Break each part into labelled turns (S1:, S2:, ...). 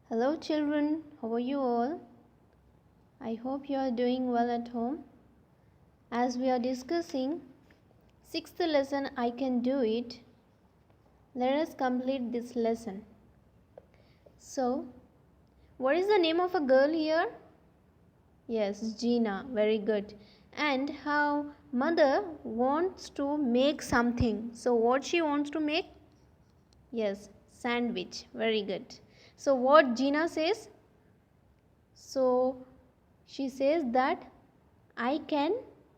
S1: Hello children, how are you all? I hope you are doing well at home. As we are discussing 6th lesson I can do it, let us complete this lesson. So, what is the name of a girl here? Yes, Gina, very good. And how mother wants to make something. So, what she wants to make? Yes, sandwich, very good. So, what Gina says? So, she says that I can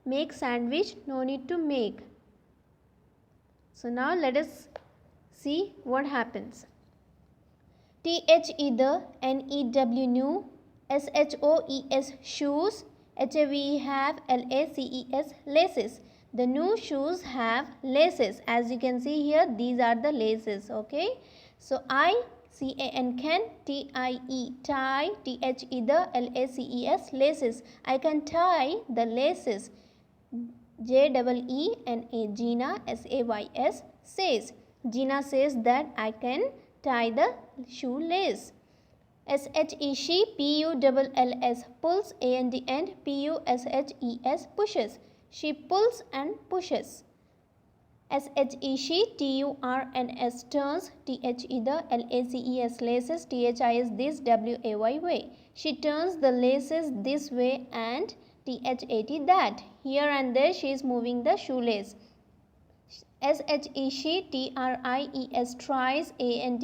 S1: make sandwich, no need to make. So now let us see what happens. TH either, NEW new, SHOES shoes, HAVE have, LACES laces. The new shoes have laces. As you can see here, these are the laces. Okay. So can, TIE tie, TH either, LACES laces. I can tie the laces. JEENA Gina SAYS says. Gina says that I can tie the shoelace. SHE she PULLS pulls, AND PUSHES pushes. She pulls and pushes. SHE she TURNS turns, THE the LACES laces, THIS this WAY way. She turns the laces this way and THAT that. Here and there she is moving the shoelace. SHE she TRIES tries, AND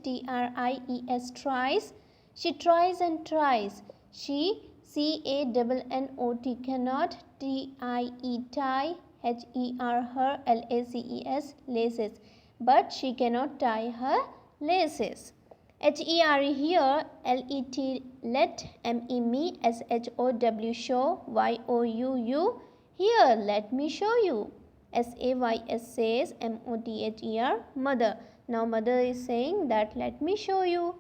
S1: TRIES tries. She tries and tries. She CANNOT cannot, TIE tie, HER LACES laces, but she cannot tie her laces. HER here, LET let, ME me, SHOW show, YOUU here let me show you. SAYS says, MOTHER mother. Now mother is saying that let me show you.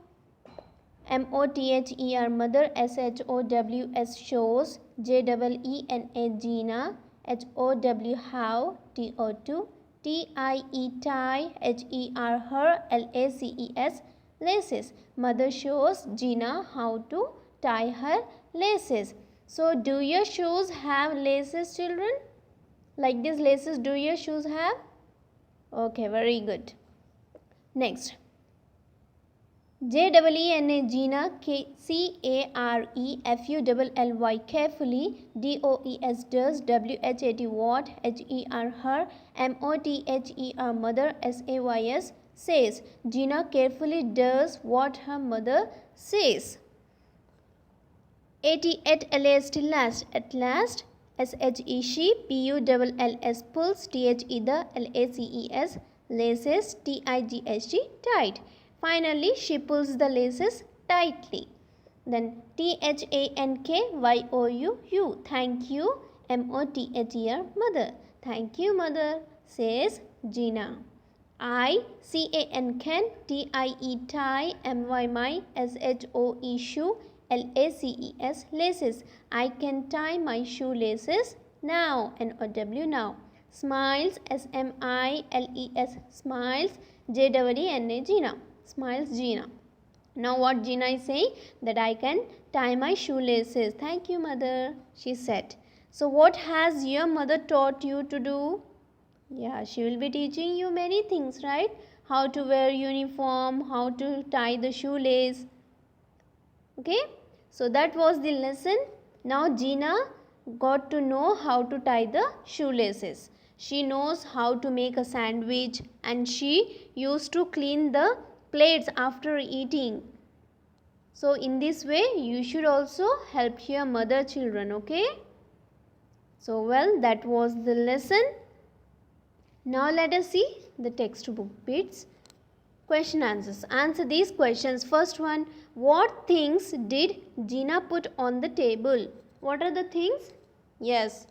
S1: MOTHER mother, SHOWS shows, JEENA Gina, HOW how, TO2, TIE tie, HER her, LACES laces. Mother shows Gina how to tie her laces. So do your shoes have laces, children? Like these laces, do your shoes have? Okay, very good. Next. JEENA Gina, CAREFULLY carefully, DOES does, WHAT what, HER her, MOTHER mother, SAYS says. Gina carefully does what her mother says. At last, at last. SHE she, PULLS pulls, THE the LACES laces, TIGHT tight. Finally, she pulls the laces tightly. Then THANKYOUU, thank you, MOTHER mother. Thank you, mother, says Gina. can, TIE tie, MY my, SHOE shoe, LACES laces. I can tie my shoelaces now. NOW now. Smiles, SMILES smiles, JEENA Gina. Smiles Gina. Now what Gina is saying? That I can tie my shoelaces. Thank you, mother, she said. So what has your mother taught you to do? Yeah, she will be teaching you many things, right? How to wear uniform, how to tie the shoelace. Okay, so that was the lesson. Now Gina got to know how to tie the shoelaces. She knows how to make a sandwich and she used to clean the plates after eating. So in this way you should also help your mother, children. Okay, so well, that was the lesson. Now let us see the textbook bits. Question answers. Answer these questions. First one, what things did Gina put on the table? What are the things? Yes,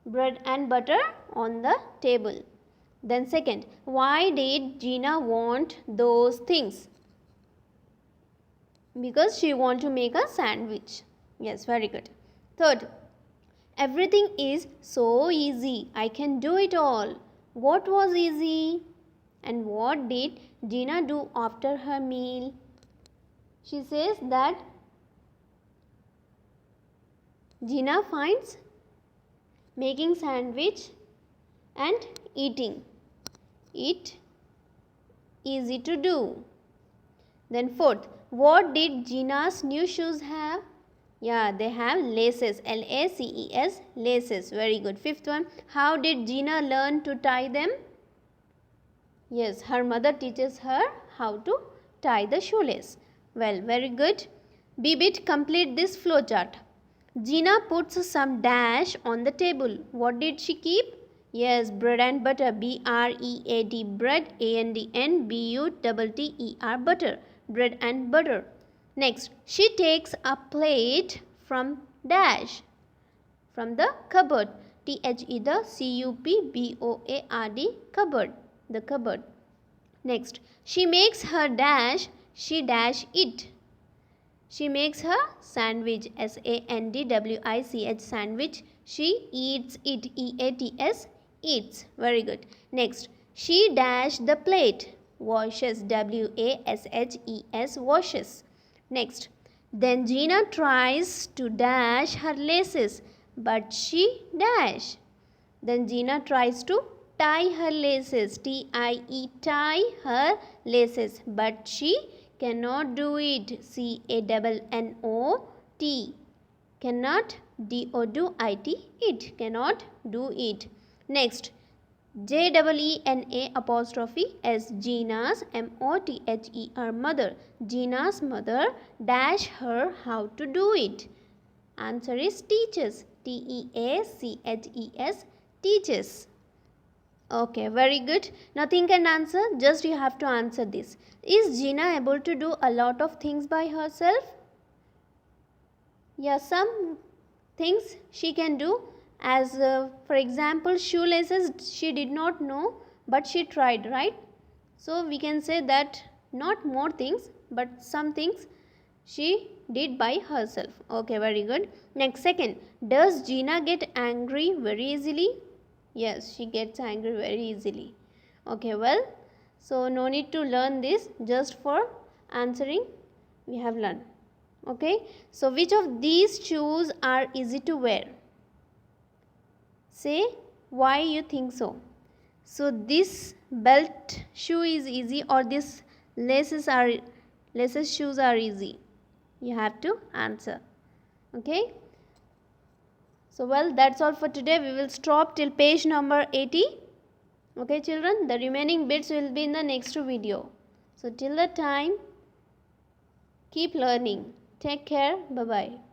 S1: bread and butter on the table. Then second, why did Gina want those things? Because she want to make a sandwich. Yes, very good. Third, everything is so easy. I can do it all. What was easy? And what did Gina do after her meal? She says that Gina finds making sandwich and eating it easy to do. Then fourth, what did Gina's new shoes have? Yeah, they have laces. L-A-C-E-S, laces. Very good. Fifth one, how did Gina learn to tie them? Yes, her mother teaches her how to tie the shoelace. Well, very good. B-bit, complete this flowchart. Gina puts some dash on the table. What did she keep? Yes, bread and butter. B-R-E-A-D, bread. A-N-D-N, B-U-T-T-E-R, butter. Bread and butter. Next, she takes a plate from dash, from the cupboard. T-H-E, the C-U-P-B-O-A-R-D, cupboard, the cupboard. Next, she makes her dash, she dash it. She makes her sandwich, S-A-N-D-W-I-C-H, sandwich. She eats it, E-A-T-S, eats. Very good. Next, she dash the plate, washes, W-A-S-H-E-S, washes. Next, then Gina tries to dash her laces, but she dash. Then Gina tries to tie her laces, T-I-E, tie her laces, but she cannot do it, C-A-N-N-O-T, cannot, D-O-D-I-T, it, cannot do it. Next, J-E-E-N-A apostrophe S, Gina's, M-O-T-H-E-R, mother. Gina's mother dash her how to do it. Answer is teaches, T-E-A-C-H-E-S, teaches. Okay, very good. Nothing can answer, just you have to answer this. Is Gina able to do a lot of things by herself? Yeah, some things she can do. As for example, shoelaces she did not know, but she tried, right? So we can say that not more things, but some things she did by herself. Okay, very good. Next, second, does Gina get angry very easily? Yes, she gets angry very easily. Okay, well, so no need to learn this, just for answering we have learned. Okay, so which of these shoes are easy to wear? Say why you think so. So this belt shoe is easy, or this laces shoes are easy? You have to answer. Okay. So well, that's all for today. We will stop till page number 80. Okay children, the remaining bits will be in the next video. So till that time, keep learning. Take care. Bye bye.